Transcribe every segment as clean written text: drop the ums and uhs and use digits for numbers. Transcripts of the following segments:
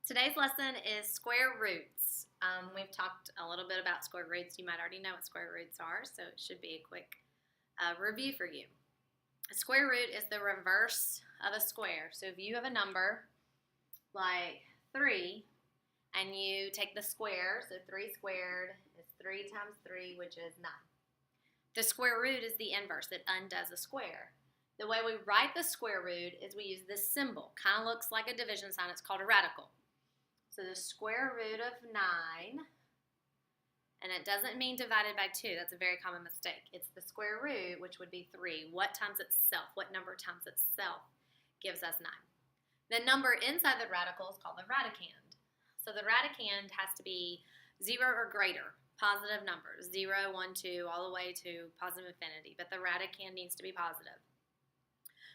Today's lesson is square roots. We've talked a little bit about square roots. You might already know what square roots are, so it should be a quick review for you. A square root is the reverse of a square. So if you have a number like 3 and you take the square, so 3 squared is 3 times 3, which is 9. The square root is the inverse. It undoes a square. The way we write the square root is we use this symbol. Kind of looks like a division sign. It's called a radical. So the square root of 9, and it doesn't mean divided by 2. That's a very common mistake. It's the square root, which would be 3. What times itself? What number times itself gives us 9? The number inside the radical is called the radicand. So the radicand has to be 0 or greater, positive numbers, 0, 1, 2, all the way to positive infinity. But the radicand needs to be positive.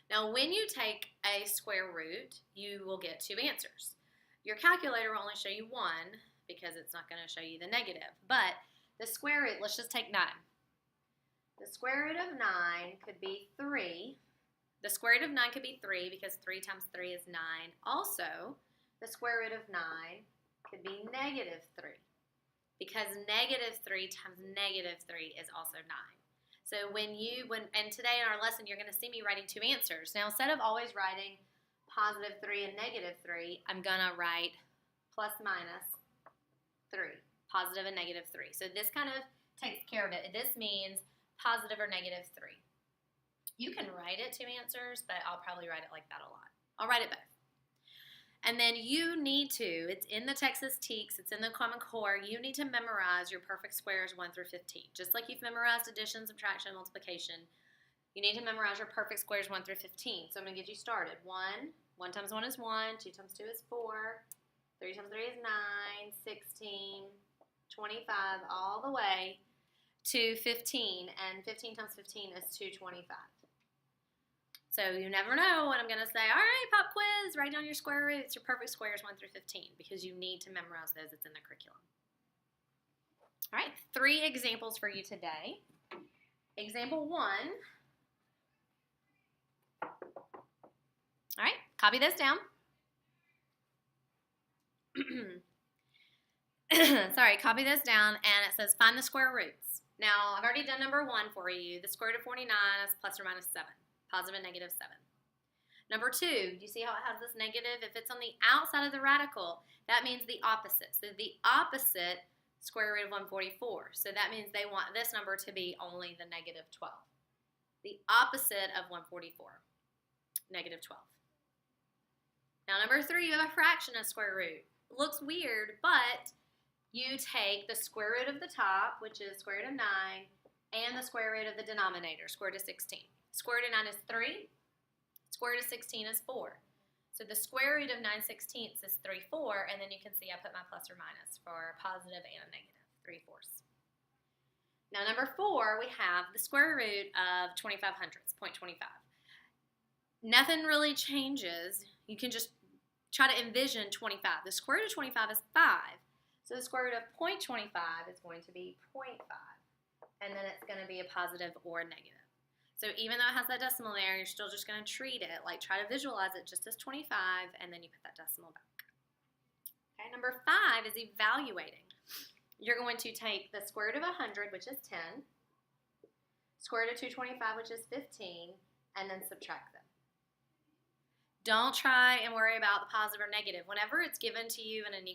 Now, when you take a square root, you will get 2 answers. Your calculator will only show you 1 because it's not going to show you the negative. But the square root, let's just take 9. The square root of 9 could be 3. The square root of 9 could be 3 because 3 times 3 is 9. Also, the square root of 9 could be negative 3 because negative 3 times negative 3 is also 9. So and today in our lesson, you're going to see me writing 2 answers. Now, instead of always writing positive 3 and negative 3, I'm going to write plus minus 3, positive and negative 3. So this kind of takes care of it. This means positive or negative 3. You can write it 2 answers, but I'll probably write it like that a lot. I'll write it both. And then you need to, it's in the Texas TEKS, it's in the Common Core, you need to memorize your perfect squares 1 through 15. Just like you've memorized addition, subtraction, multiplication, you need to memorize your perfect squares 1 through 15. So I'm going to get you started. 1 times 1 is 1, 2 times 2 is 4, 3 times 3 is 9, 16, 25, all the way to 15. And 15 times 15 is 225. So you never know what I'm going to say. All right, pop quiz, write down your square roots, your perfect squares 1 through 15, because you need to memorize those. It's in the curriculum. All right, 3 examples for you today. Example 1. All right, copy this down. Sorry, copy this down, and it says find the square roots. Now, I've already done number 1 for you. The square root of 49 is plus or minus 7, positive and negative 7. Number 2, do you see how it has this negative? If it's on the outside of the radical, that means the opposite. So the opposite square root of 144. So that means they want this number to be only the negative 12. The opposite of 144, negative 12. Now, number 3, you have a fraction of square root. Looks weird, but you take the square root of the top, which is square root of 9, and the square root of the denominator, square root of 16. Square root of 9 is 3. Square root of 16 is 4. So the square root of 9/16 is 3/4, and then you can see I put my plus or minus for positive and a negative, 3/4. Now, number 4, we have the square root of 25 hundredths, 0.25. Nothing really changes. You can just try to envision 25. The square root of 25 is 5. So the square root of 0.25 is going to be 0.5. And then it's going to be a positive or a negative. So even though it has that decimal there, you're still just going to treat it, like try to visualize it just as 25, and then you put that decimal back. Okay, number 5 is evaluating. You're going to take the square root of 100, which is 10, square root of 225, which is 15, and then subtract them. Don't try and worry about the positive or negative. Whenever it's given to you in an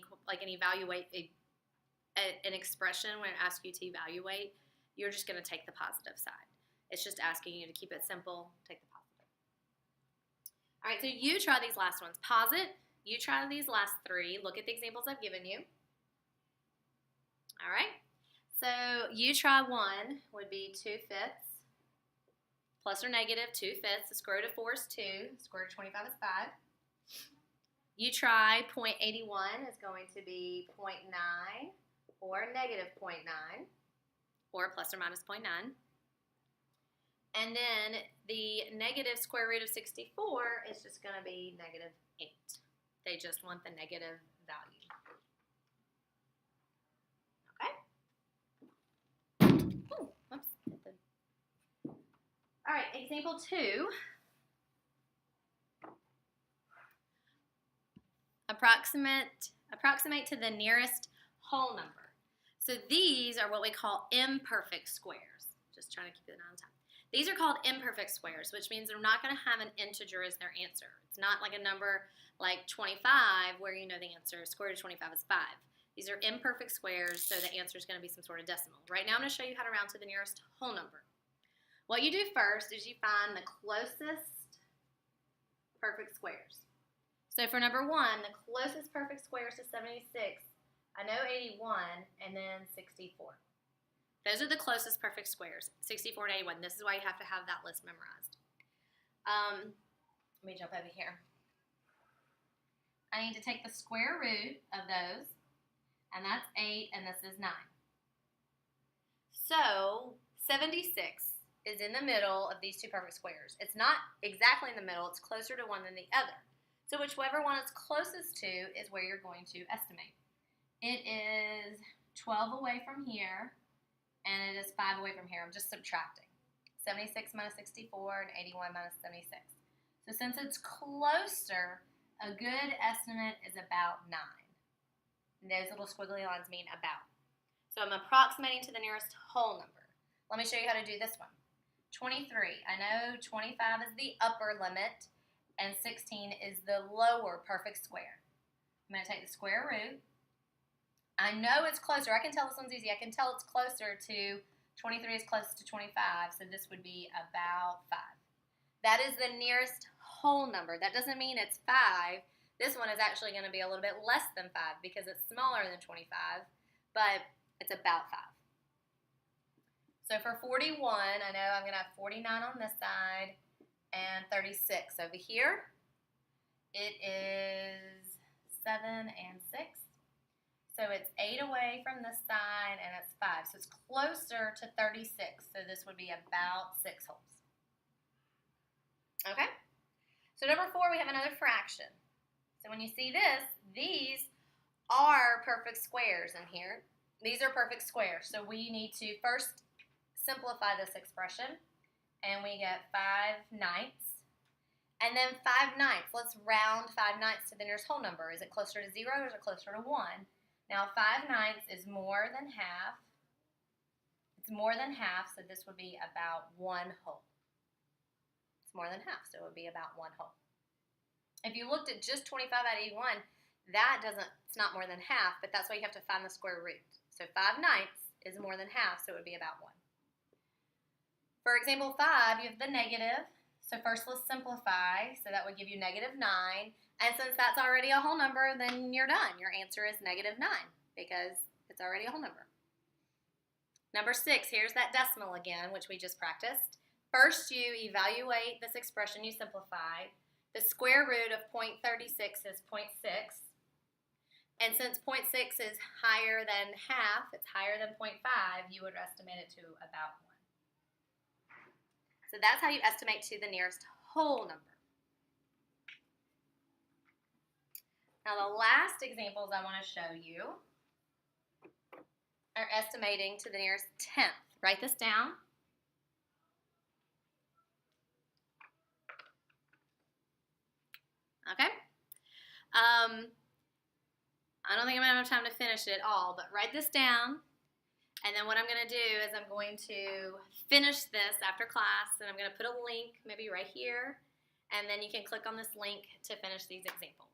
expression when it asks you to evaluate, you're just going to take the positive side. It's just asking you to keep it simple, take the positive. All right, so you try these last ones. Pause it. You try these last 3. Look at the examples I've given you. All right, so you try 1 would be 2/5. Plus or negative 2/5. The square root of 4 is 2. The square root of 25 is 5. You try 0.81 is going to be 0.9 or negative 0.9 or plus or minus 0.9. And then the negative square root of 64 is just going to be negative 8. They just want the negative value. Okay? Ooh, whoops. All right, example 2. approximate to the nearest whole number. So these are what we call imperfect squares. Just trying to keep it on time. These are called imperfect squares, which means they're not going to have an integer as their answer. It's not like a number like 25 where you know the answer. Square root of 25 is 5. These are imperfect squares, so the answer is going to be some sort of decimal. Right now I'm going to show you how to round to the nearest whole number. What you do first is you find the closest perfect squares. So for number 1, the closest perfect squares to 76, I know 81 and then 64. Those are the closest perfect squares, 64 and 81. This is why you have to have that list memorized. Let me jump over here. I need to take the square root of those, and that's 8, and this is 9. So 76 is in the middle of these two perfect squares. It's not exactly in the middle. It's closer to one than the other. So whichever one it's closest to is where you're going to estimate. It is 12 away from here, and it is 5 away from here. I'm just subtracting. 76 minus 64 and 81 minus 76. So since it's closer, a good estimate is about 9. And those little squiggly lines mean about. So I'm approximating to the nearest whole number. Let me show you how to do this one. 23. I know 25 is the upper limit, and 16 is the lower perfect square. I'm going to take the square root. I know it's closer. I can tell this one's easy. I can tell it's closer to 23 is close to 25, so this would be about 5. That is the nearest whole number. That doesn't mean it's 5. This one is actually going to be a little bit less than 5 because it's smaller than 25, but it's about 5. So for 41, I know I'm going to have 49 on this side and 36 over here. It is 7 and 6. So it's 8 away from this side, and it's 5. So it's closer to 36. So this would be about 6 wholes. Okay? So number 4, we have another fraction. So when you see this, these are perfect squares in here. These are perfect squares. So we need to first simplify this expression, and we get 5/9. And then 5/9. Let's round 5/9 to the nearest whole number. Is it closer to 0 or is it closer to 1? Now 5/9 is more than half. It's more than half, so this would be about 1 whole. It's more than half, so it would be about 1 whole. If you looked at just 25 out of 81, it's not more than half, but that's why you have to find the square root. So 5/9 is more than half, so it would be about 1. For example 5, you have the negative. So first let's simplify. So that would give you -9. And since that's already a whole number, then you're done. Your answer is -9 because it's already a whole number. Number 6, here's that decimal again, which we just practiced. First you evaluate this expression you simplify. The square root of 0.36 is 0.6. And since 0.6 is higher than half, it's higher than 0.5, you would estimate it to about 1. So that's how you estimate to the nearest whole number. Now the last examples I want to show you are estimating to the nearest tenth. Write this down. Okay? I don't think I'm going to have time to finish it all, but write this down. And then what I'm going to do is I'm going to finish this after class, and I'm going to put a link maybe right here, and then you can click on this link to finish these examples.